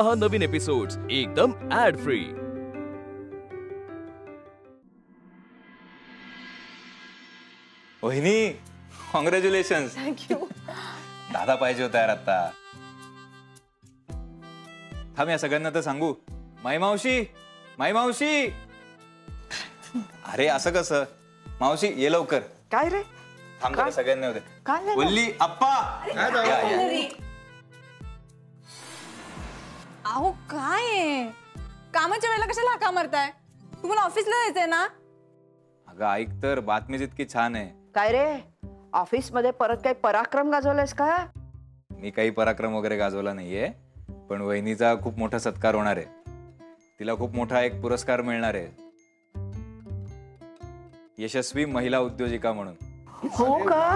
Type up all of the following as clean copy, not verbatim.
पहा नवीन एपिसोड्स एकदम add free. वहिनी कॉंग्रॅच्युलेशन्स। थँक्यू। दादा पाहिजे होता यार आता। थांब या सगळ्यांना तर सांगू। माई मावशी, माई मावशी। अरे असं कसं मावशी ये लवकर। काय रे? थांब जरा सगळ्यांना होते। काय झालं? वल्ली आप्पा अहो काय आहे? कामाच्या वेळेला कशाला हाका मारताय? तुम्हाला ऑफिसला जायचंय ना? अगं ऐक तर बातमीच इतकी छान आहे। काय रे? ऑफिस मध्ये परत काही पराक्रम गाजवलायस का? मी काही पराक्रम वगैरे गाजवला नाहीये, पण वहिनीचा खूप मोठा सत्कार होणार आहे। तिला खूप मोठा एक पुरस्कार मिळणार आहे, यशस्वी महिला उद्योजिका म्हणून। हो का?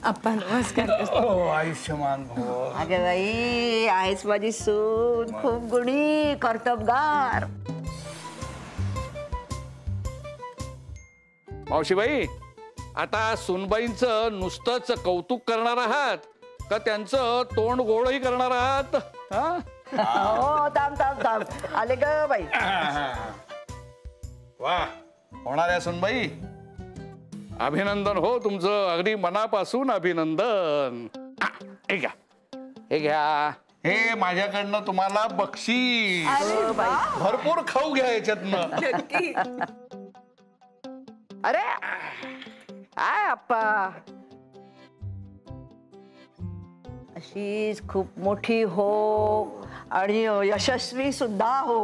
अप्पा नमस्कार। आयुष्यमान भव। अगं बाई आहेस माझी सून, खूप गुणी, कर्तबगार। मावशीबाई, आता सुनबाईंचं नुसतंच कौतुक करणार आहात का त्यांचं तोंड गोडही करणार आहात? हो थांब थांब थांब आले ग बाई। वा, होणाऱ्या सुनबाई अभिनंदन हो तुमचं, अगदी मनापासून अभिनंदन। हे घ्या, हे घ्या, हे माझ्याकडनं तुम्हाला बक्षीस। भरपूर खाऊ घ्या याच्यातनं। अरे काय अप्पा, अशीच खूप मोठी हो आणि यशस्वी सुद्धा हो।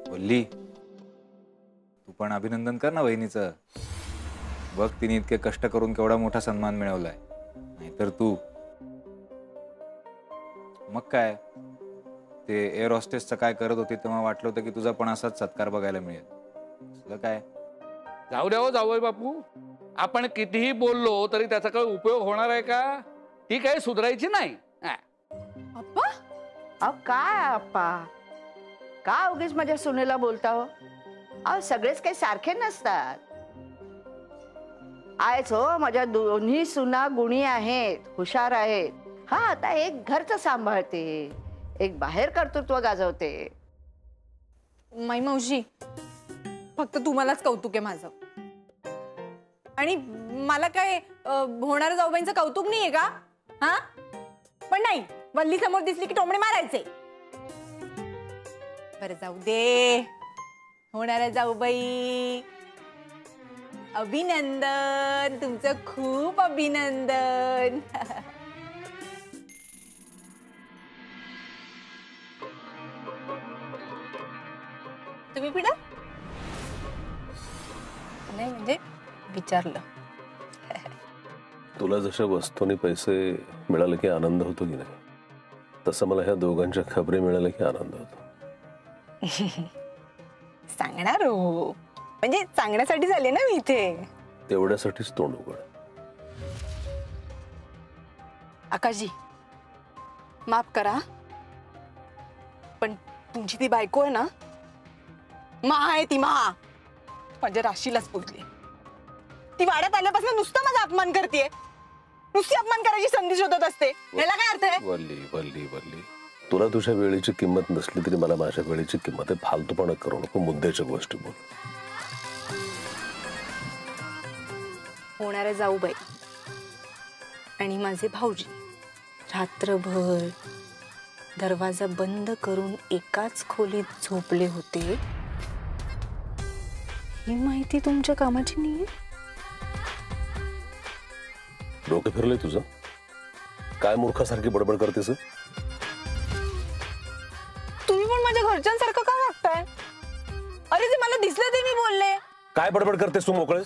वल्ली तू पण अभिनंदन कर ना वहिनीचं। बघ तिने इतके कष्ट करून केवढा मोठा सन्मान मिळवलाय, नाहीतर तू मग काय ते एअर हॉस्टेसचं काय करत होती तेव्हा वाटलं होतं की तुझा पण असाच सत्कार बघायला मिळेल। तुझं काय? जाऊ द्या हो जावई बापू, आपण कितीही बोललो तरी त्याचा काही उपयोग होणार आहे का? ही काही सुधारायची नाही। अप्पा अहो काय अप्पा, का उगीच माझ्या सुनेला बोलता हो? अहो सगळेच काही सारखे नसतात। आहेच हो, माझ्या दोन्ही सुना गुणी आहेत, हुशार आहेत। हा आता एक घरचं सांभाळते, एक बाहेर कर्तृत्व गाजवते। माई मावशी, फक्त तुम्हालाच कौतुक आहे माझं, आणि मला काय होणाऱ्या जाऊबाईंचं कौतुक नाहीये का? हा पण नाही, वल्ली समोर दिसली की टोमणे मारायचे। बरं जाऊ दे, होणाऱ्या जाऊबाई अभिनंदन, तुमचं खूप अभिनंदन। तुम्ही पिढा नाही म्हणजे विचारलं। तुला जशा वस्तूंनी पैसे मिळाले की आनंद होतो की नाही, तसं मला ह्या दोघांच्या खबरी मिळाल्या की आनंद होतो। सांगणार हो, म्हणजे सांगण्यासाठी झाले ना मी इथे। तेवढ्यासाठीच तोंड उघड। आकाशजी माफ करा, पण तुमची ती बायको आहे ना, महा आहे ती, महा माझ्या राशीलाच बोलली। ती वाड्यात आल्यापासून नुसतं माझा अपमान करतेय, नुसती अपमान करायची संधी शोधत असते। याला काय अर्थ आहे? वल्ली वल्ली वल्ली, तुला तुझ्या वेळेची किंमत नसली तरी मला माझ्या वेळेची किंमत आहे। फालतूपणा करू नको, मुद्द्याच्या गोष्टी बोल। होणाऱ्या जाऊबाई आणि माझे भाऊजी रात्रभर दरवाजा बंद करून एकाच खोलीत झोपले होते, ही माहिती तुमच्या कामाची नाही? डोकं फिरलंय तुझं? काय मूर्खासारखी बडबड करतेस? तुम्ही पण माझ्या घरच्यांसारखं का वागताय? अरे ते मला दिसलं ते मी बोलले। काय बडबड करतेस तू? मोकळे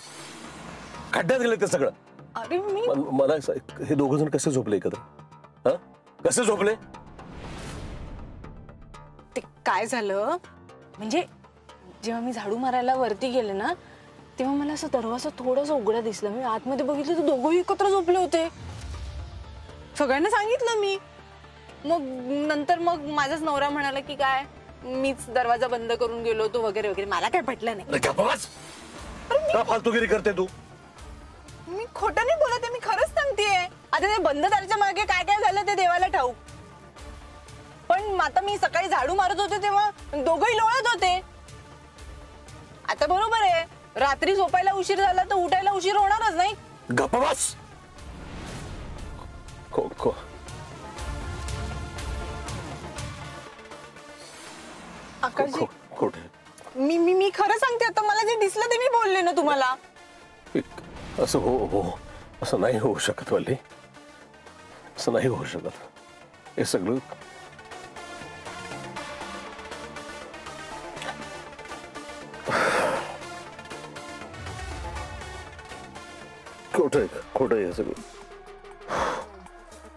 खड्ड्यात गेले ते सगळं। अरे मी मला हे दोघं जण कसे झोपले एकत्र? हा कसे झोपले? ते काय झालं म्हणजे जेव्हा मी झाडू मारायला वरती गेले ना, तेव्हा मला असं दरवाजा थोडासा उघडा दिसला। मी आतमध्ये बघितलं तर दोघंही एकत्र झोपले होते। सगळ्यांना सांगितलं मी, मग नंतर मग माझाच नवरा म्हणाला की काय मीच दरवाजा बंद करून गेलो होतो वगैरे वगैरे। मला काय पटलं नाही। फालतूगिरी करते तू? मी खोटं नाही बोलत आहे, मी खरंच बंद दाराच्या मागे काय काय झालं ते देवाला ठाऊक. पण आता मी सकाळी झाडू मारत होते तेव्हा दोघंही लोळत होते. आता बरोबर आहे, रात्री झोपायला उशीर झाला तर उठायला उशीर होणारच नाही. गप्प बस. आकाशजी, खोटे. मी खरं सांगते, आता मला जे दिसलं ते मी बोलले ना तुम्हाला. असं हो असं नाही होऊ शकत वल्ली. असं नाही होऊ शकत. हे सगळं खोटं आहे सगळं.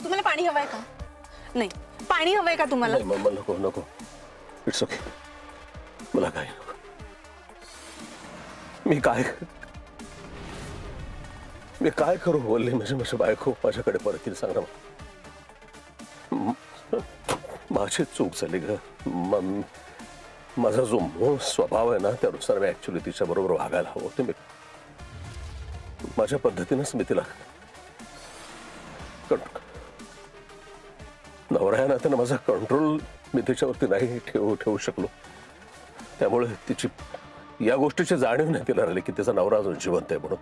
तुम्हाला पाणी हवंय का? नाही, पाणी हवंय का तुम्हाला? नको. It's okay. मला काय नको. मी काय करू बोलले म्हणजे माझी बायको माझ्याकडे परत येईल सांग ना. माझी चूक झाली ग. माझा जो मूळ स्वभाव आहे ना त्यानुसार मी ऍक्च्युली तिच्या बरोबर वागायला हवं होते. मी माझ्या पद्धतीनेच मी तिला नवरा आहे ना, त्यानं माझा कंट्रोल मी तिच्यावरती नाही ठेवू शकलो. त्यामुळे तिची या गोष्टीची जाणीव नाही तिला राहिली की तिचा नवरा अजून जिवंत आहे म्हणून.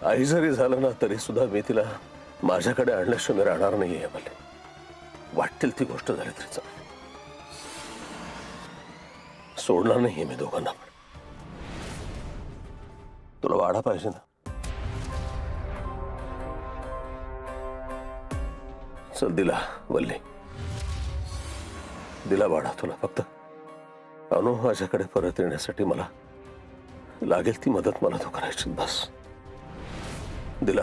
काही जरी झालं ना तरी सुद्धा मी तिला माझ्याकडे आणल्याशिवाय मी राहणार नाहीये. मला वाटतील ती गोष्ट झाली तरी चालेल. सोडणार नाहीये मी दोघांना. पण तुला वाढा पाहिजे ना. चल दिला वल्ली, दिला वाढा तुला. फक्त अनु माझ्याकडे परत येण्यासाठी मला लागेल ती मदत मला तू करायची बस. दिला.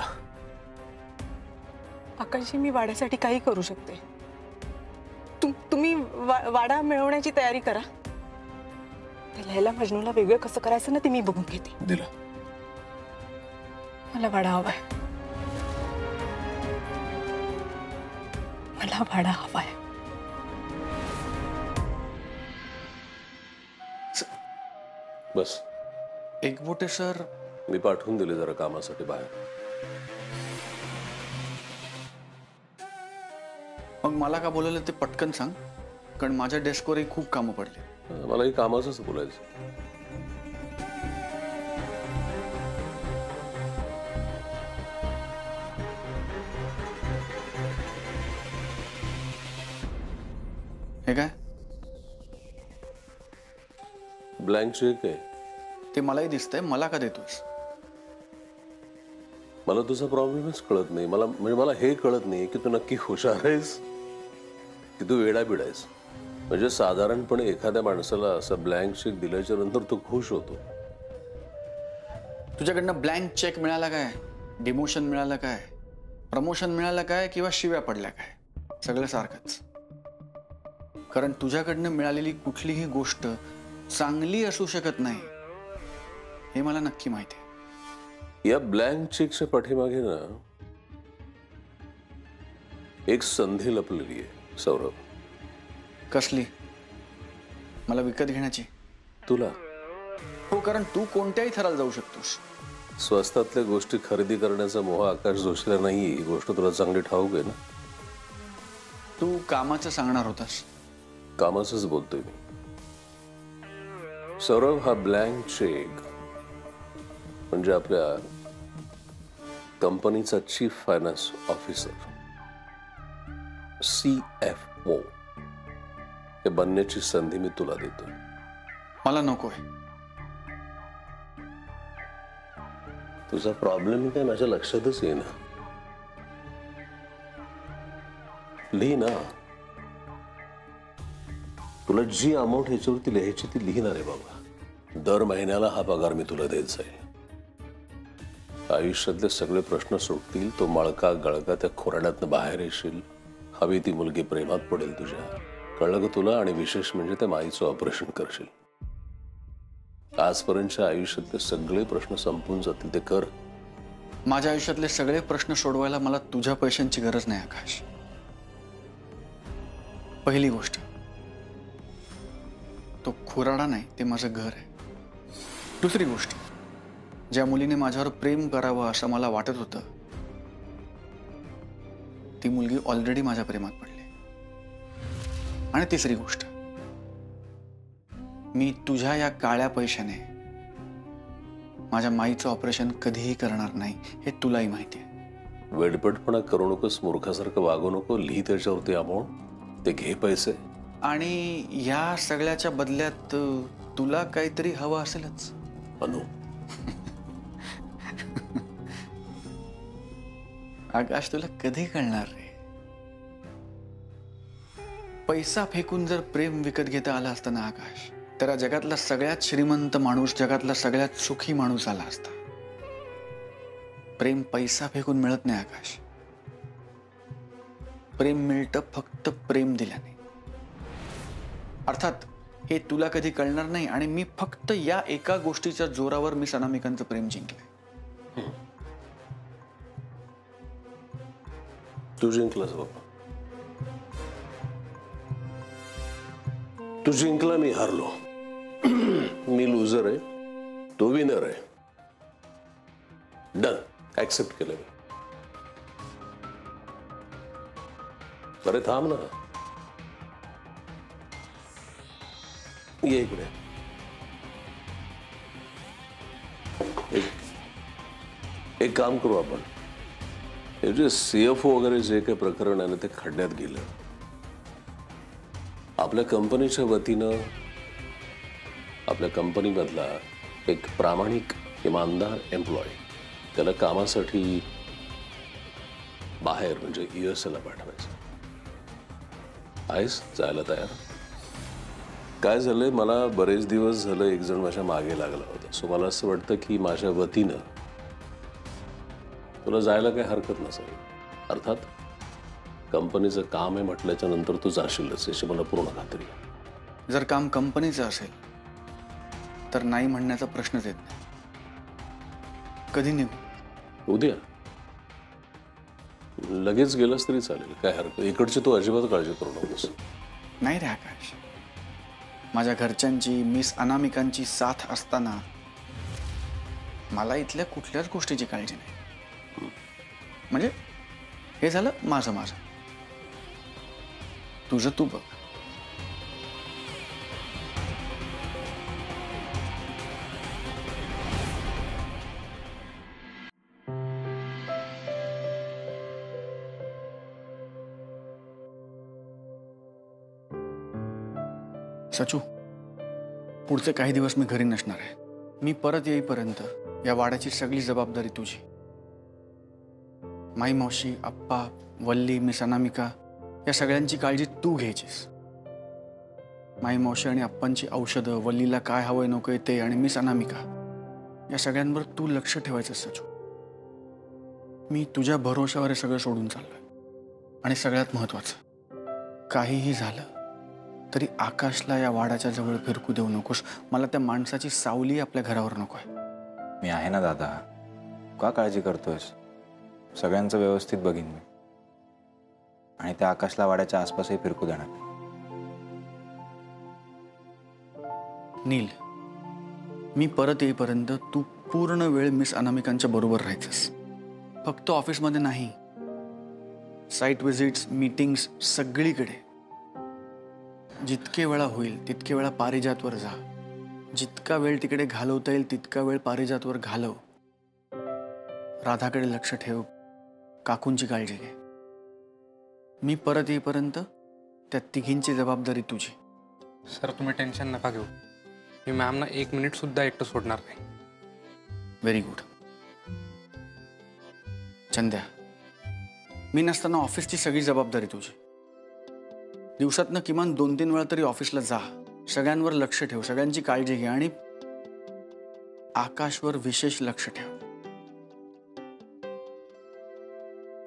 आकाशजी, मी वाड्यासाठी काही करू शकते. तुम्ही वाडा मिळवण्याची तयारी करा. लैला मजनूला वेगळं कसं करायचं ना ते मी बघून घेते. दिला. मला वाडा हवाय. मला वाडा हवाय. बस. एकबोटे सर, मी पाठवून दिले जरा कामासाठी बाहेर. मग मला का बोलवलं ते पटकन सांग, कारण माझ्या डेस्कवरही खूप कामं पडली. मलाही कामाचंच बोलायचं. हे काय? ब्लँक चेक आहे. ते मलाही दिसतंय. मला का देतोस? मला तुझा प्रॉब्लेमच कळत नाही. मला हे कळत नाही की तू नक्की हुशार आहेस की तू वेडाबिडा आहेस. म्हणजे साधारणपणे एखाद्या माणसाला असं ब्लँक चेक दिल्याच्या नंतर तो खुश होतो. तुझ्याकडनं ब्लँक चेक मिळाला काय? डिमोशन मिळालं काय? प्रमोशन मिळालं काय? किंवा शिव्या पडल्या काय? सगळं सारखंच. कारण तुझ्याकडनं मिळालेली कुठलीही गोष्ट चांगली असू शकत नाही हे मला नक्की माहिती आहे. या ब्लँक चेकच्या पाठीमागे ना एक संधी लपलेली आहे सौरभ. कसली? मला विकत घेण्याची? तुला? हो, कारण तू कोणत्याही थराला जाऊ शकतोस. स्वस्तातल्या गोष्टी खरेदी करण्याचा मोह आकाश जोशीला नाही, ही गोष्ट तुला चांगली ठाऊक आहे ना. तू कामाचं सांगणार होतास. कामाचंच बोलतोय मी. सौरभ, हा ब्लँक चेक म्हणजे आपल्या कंपनीचा चीफ फायनान्स ऑफिसर CFO हे बनण्याची संधी मी तुला देतो. मला नकोय. तुझा प्रॉब्लेम काय माझ्या लक्षातच येईना. लिही ना. तुला जी अमाऊंट ह्याच्यावरती लिहायची ती लिहिणार आहे बाबा. दर महिन्याला हा पगार मी तुला देत जाईल. आयुष्यातले सगळे प्रश्न सुटतील. तो मळका गळका त्या खोराड्यातनं बाहेर येशील. हवी ती मुलगी प्रेमात पडेल तुझ्या. कळलं का तुला? आणि विशेष म्हणजे त्या माईचं ऑपरेशन करशील. आजपर्यंतच्या आयुष्यातले सगळे प्रश्न संपून जातील. ते कर. माझ्या आयुष्यातले सगळे प्रश्न सोडवायला मला तुझ्या पैशांची गरज नाही आकाश. पहिली गोष्ट, तो खुराडा नाही, ते माझं घर आहे. दुसरी गोष्ट, ज्या मुलीने माझ्यावर प्रेम करावं असं मला वाटत होतं, ती मुलगी ऑलरेडी माझ्या प्रेमात पडली. आणि तिसरी गोष्ट, मी तुझ्या या काळ्या पैशाने माझ्या माईचं ऑपरेशन कधीही करणार नाही, हे तुलाही माहिती आहे. वेडपटपणा करू नकोस, मूर्खासारखं वागू नको. लिही त्याच्यावरती अमाऊंट, ते घे पैसे. आणि या सगळ्याच्या बदल्यात तुला काहीतरी हवं असेलच. अनु, आकाश, तुला कधी कळणार रे? पैसा फेकून जर प्रेम विकत घेता आला असता ना आकाश, तर या जगातला सगळ्यात श्रीमंत माणूस, जगातला सगळ्यात सुखी माणूस आला असता. प्रेम पैसा फेकून मिळत नाही आकाश. प्रेम मिळतं फक्त प्रेम दिल्याने. अर्थात हे तुला कधी कळणार नाही. आणि मी फक्त या एका गोष्टीच्या जोरावर मी अनामिकांचं प्रेम जिंकलंय. तू जिंकलास बाबा. तू जिंकला, मी हारलो. मी लुझर आहे, तो विनर आहे. डन, ऍक्सेप्ट केलं मी. अरे थांब ना, ये इकडे. एक काम करू आपण, हे जे CFO वगैरे जे काही प्रकरण आहे ना, ते खड्ड्यात गेलं. आपल्या कंपनीच्या वतीनं आपल्या कंपनीमधला एक प्रामाणिक इमानदार एम्प्लॉय, त्याला कामासाठी बाहेर म्हणजे USAला पाठवायचं. आहेस जायला तयार? काय झालंय, मला बरेच दिवस झालं एक जण माझ्या मागे लागला होता. सो मला असं वाटतं की माझ्या वतीनं तुला जायला काही हरकत नसेल. अर्थात कंपनीचं काम आहे म्हटल्याच्या नंतर तू जाशीलच, याची मला पूर्ण खात्री आहे. जर काम कंपनीचं असेल तर नाही म्हणण्याचा प्रश्नच येत नाही. कधी निघू? उद्या लगेच गेलंस तरी चालेल, काय हरकत. इकडची तू अजिबात काळजी करू नकोस. नाही रे आकाश, माझ्या घरच्यांची, मिस अनामिकांची साथ असताना मला इथल्या कुठल्याच गोष्टीची काळजी नाही. म्हणजे हे झालं माझं माझं, तुझं तू बघ. सचू, पुढचे काही दिवस मी घरी नसणार आहे. मी परत येईपर्यंत या वाड्याची सगळी जबाबदारी तुझी. माई मावशी, आप्पा, वल्ली, मिस अनामिका या सगळ्यांची काळजी तू घ्यायचीस. माई मावशी आणि आप्पांची औषधं, वल्लीला काय हवंय नकोय ते, आणि मिस अनामिका या सगळ्यांवर तू लक्ष ठेवायचं सचू. मी तुझ्या भरोशावर हे सगळं सोडून चाललोय. आणि सगळ्यात महत्वाचं, काहीही झालं तरी आकाशला या वाडाच्या जवळ फिरकू देऊ नकोस. मला त्या माणसाची सावली आपल्या घरावर नकोय. मी आहे ना दादा, का काळजी करतोयस? सगळ्यांचं व्यवस्थित बघीन मी. आणि त्या आकाशला वाड्याच्या आसपासही फिरकू देणार नाही. नील, मी परत येईपर्यंत तू पूर्ण वेळ मिस अनामिकांच्या बरोबर राहायचंस. फक्त ऑफिसमध्ये नाही, साईट व्हिजिट्स, मीटिंग्स, सगळीकडे. जितके वेळा होईल तितके वेळा पारिजातवर जा. जितका वेळ तिकडे घालवता येईल तितका वेळ पारिजातवर घालव. राधाकडे लक्ष ठेव, काकूंची काळजी घे. मी परत येईपर्यंत त्या तिघींची जबाबदारी तुझी. सर तुम्ही टेन्शन नका घेऊ, मी मॅमना 1 मिनिट सुद्धा एकटं सोडणार नाही. Very good. चंद्या, मी नसताना ऑफिसची सगळी जबाबदारी तुझी. दिवसातनं किमान 2-3 वेळा तरी ऑफिसला जा. सगळ्यांवर लक्ष ठेव, सगळ्यांची काळजी घे. आणि आकाशवर विशेष लक्ष ठेव.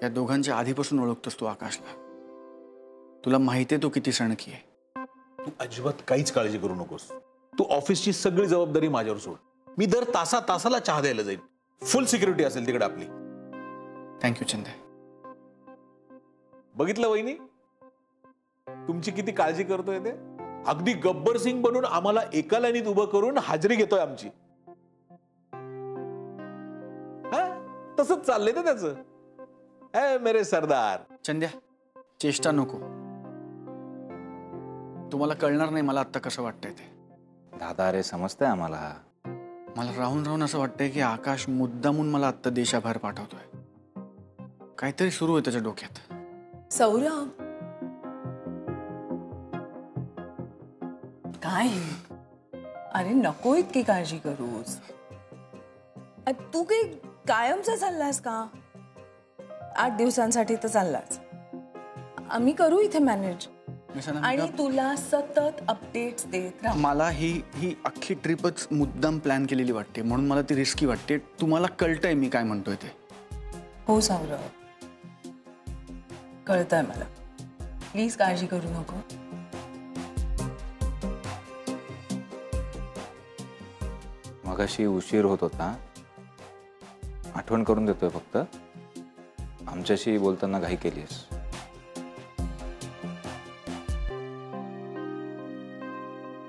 या दोघांच्या आधीपासून ओळखतोस तू आकाशला. तुला माहिती आहे तो किती सणकी आहे. तू अजिबात काहीच काळजी करू नकोस. तू ऑफिसची सगळी जबाबदारी माझ्यावर सोड. मी दर तासाला चहा द्यायला जाईल. फुल सिक्युरिटी असेल तिकडे आपली. थँक्यू चंद्या. बघितलं वहिनी, तुमची किती काळजी करतोय ते. अगदी गब्बर सिंग बनून आम्हाला एका लाईनीत उभं करून हाजरी घेतोय आमची. तसंच चाललंय ना त्याचं. ए मेरे सरदार. चंद्या, चेष्टा नको. तुम्हाला कळणार नाही मला आता कसं वाटतंय ते. दादा अरे समजतंय आम्हाला. मला राहून राहून असं वाटतंय की आकाश मुद्दामून मला आत्ता देशाबाहेर पाठवतोय. काहीतरी सुरू आहे त्याच्या डोक्यात. सौरभ, काय? अरे नको इतकी काळजी करूस. तू काही कायमचा चाललास का? 8 दिवसांसाठी तर चाललास. आम्ही करू इथे मॅनेज आणि तुला सतत अपडेट्स देत राहू. मला ही अख्खी ट्रिपच मुद्दाम प्लॅन केलेली वाटते, म्हणून मला ती रिस्की वाटते. तुम्हाला कळतंय मी काय म्हणतोय ते? हो सौरभ, कळतंय मला. प्लीज काळजी करू नको. मगाशी उशीर होत होता, आठवण करून देतोय फक्त. आमच्याशी बोलताना घाई केलीस.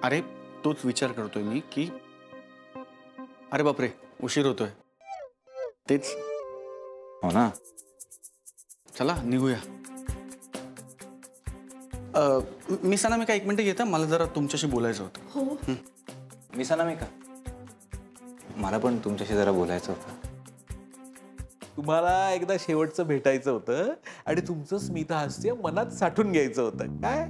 अरे तोच विचार करतोय मी की अरे बापरे उशीर होतोय. तेच. हो ना. चला निघूया. मिस अनामिका एक मिनिट येता, मला जरा तुमच्याशी बोलायचं होतं. हो. मिस अनामिका, मला पण तुमच्याशी जरा बोलायचं होतं. तुम्हाला एकदा शेवटचं भेटायचं होतं आणि तुमचं स्मितहास्य मनात साठवून घ्यायचं होतं. काय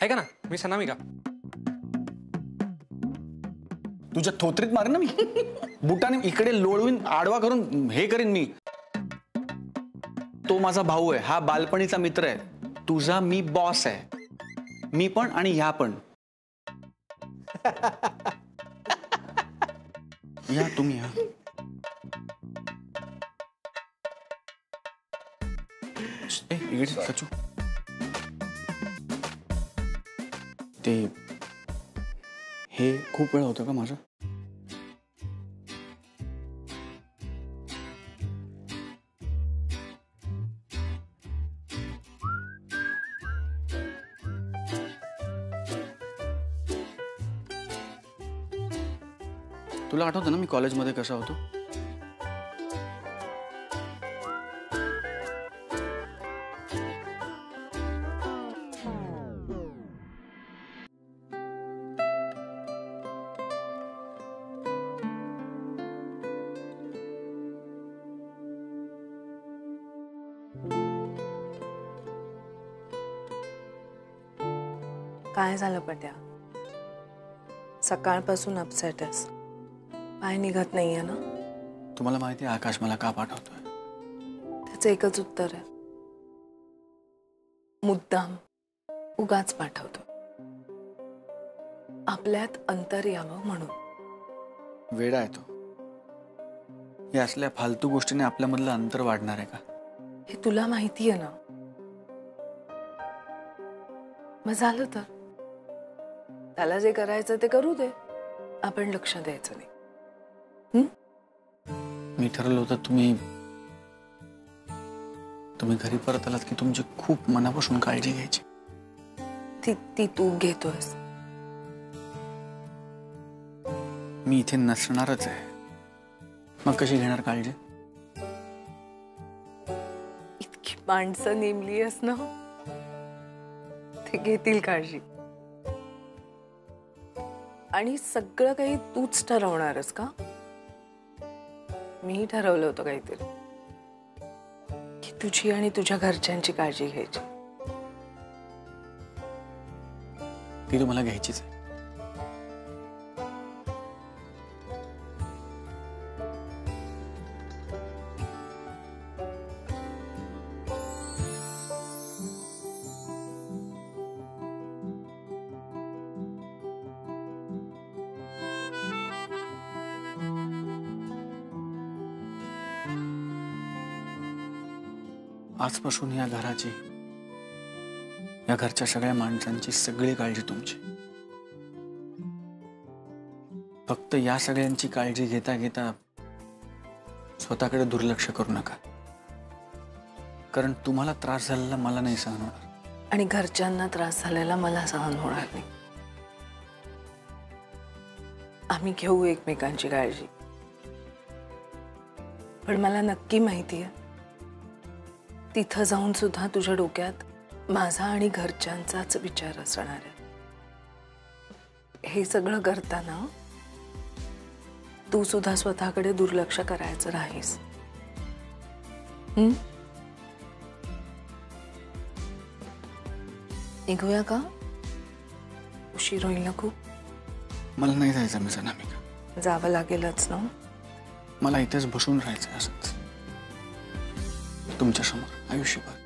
ऐका ना मिस अनामिका, तुझ्या थोत्रीत मारेन ना मी. बुटाने इकडे लोळवून आडवा करून हे करीन मी. तो माझा भाऊ आहे, हा बालपणीचा मित्र आहे. तुझा मी बॉस आहे. मी पण आणि ह्या पण. या तुम्ही या. इकडे सचू. ते हे खूप वेळा होतं का माझं? तुला आठवतं ना मी कॉलेजमध्ये कसा होतो? काय झालं पट्या? सकाळपासून अपसेट आहेस. पाय निघत नाहीये ना? तुम्हाला माहिती आहे आकाश मला का पाठवतोय? त्याचं एकच उत्तर आहे, मुद्दाम उगाच पाठवतो. आपल्यात अंतर यावं म्हणून. वेडा आहे तो. या असल्या फालतू गोष्टीने आपल्यामधलं अंतर वाढणार आहे का? हे तुला माहिती आहे ना. मग झालं तर त्याला जे करायचं ते करू दे, आपण लक्ष द्यायचं नाही. मी ठरवलं होतं तुम्ही घरी परत आलात की तुमची खूप मनापासून काळजी घ्यायची. ती तू घेतोयस. मी इथे नसणारच आहे, मग कशी घेणार काळजी? इतकी माणसं नेमली आहेस ना, ते घेतील काळजी. आणि सगळं काही तूच ठरवणारच का? मी ठरवलं होतं काहीतरी की तुझी आणि तुझ्या घरच्यांची काळजी घ्यायची. ती तुम्हाला घ्यायचीच आहे. आजपासून या घराची, या घरच्या सगळ्या माणसांची सगळी काळजी तुमची. फक्त या सगळ्यांची काळजी घेता घेता स्वतःकडे दुर्लक्ष करू नका. कारण तुम्हाला त्रास झालेला मला नाही सहन होणार. आणि घरच्यांना त्रास झालेला मला सहन होणार नाही. आम्ही घेऊ एकमेकांची काळजी. पण मला नक्की माहिती आहे तिथं जाऊन सुद्धा तुझ्या डोक्यात माझा आणि घरच्यांचाच विचार असणार आहे. हे सगळं करताना तू सुद्धा स्वतःकडे दुर्लक्ष करायचं नाहीस. निघूया का? उशीर होईल ना खूप. मला नाही जायचं मी अनामिका. जावं लागेलच ना. मला इथेच बसून राहायचं असंच तुमच्या समोर आयुष्यभर.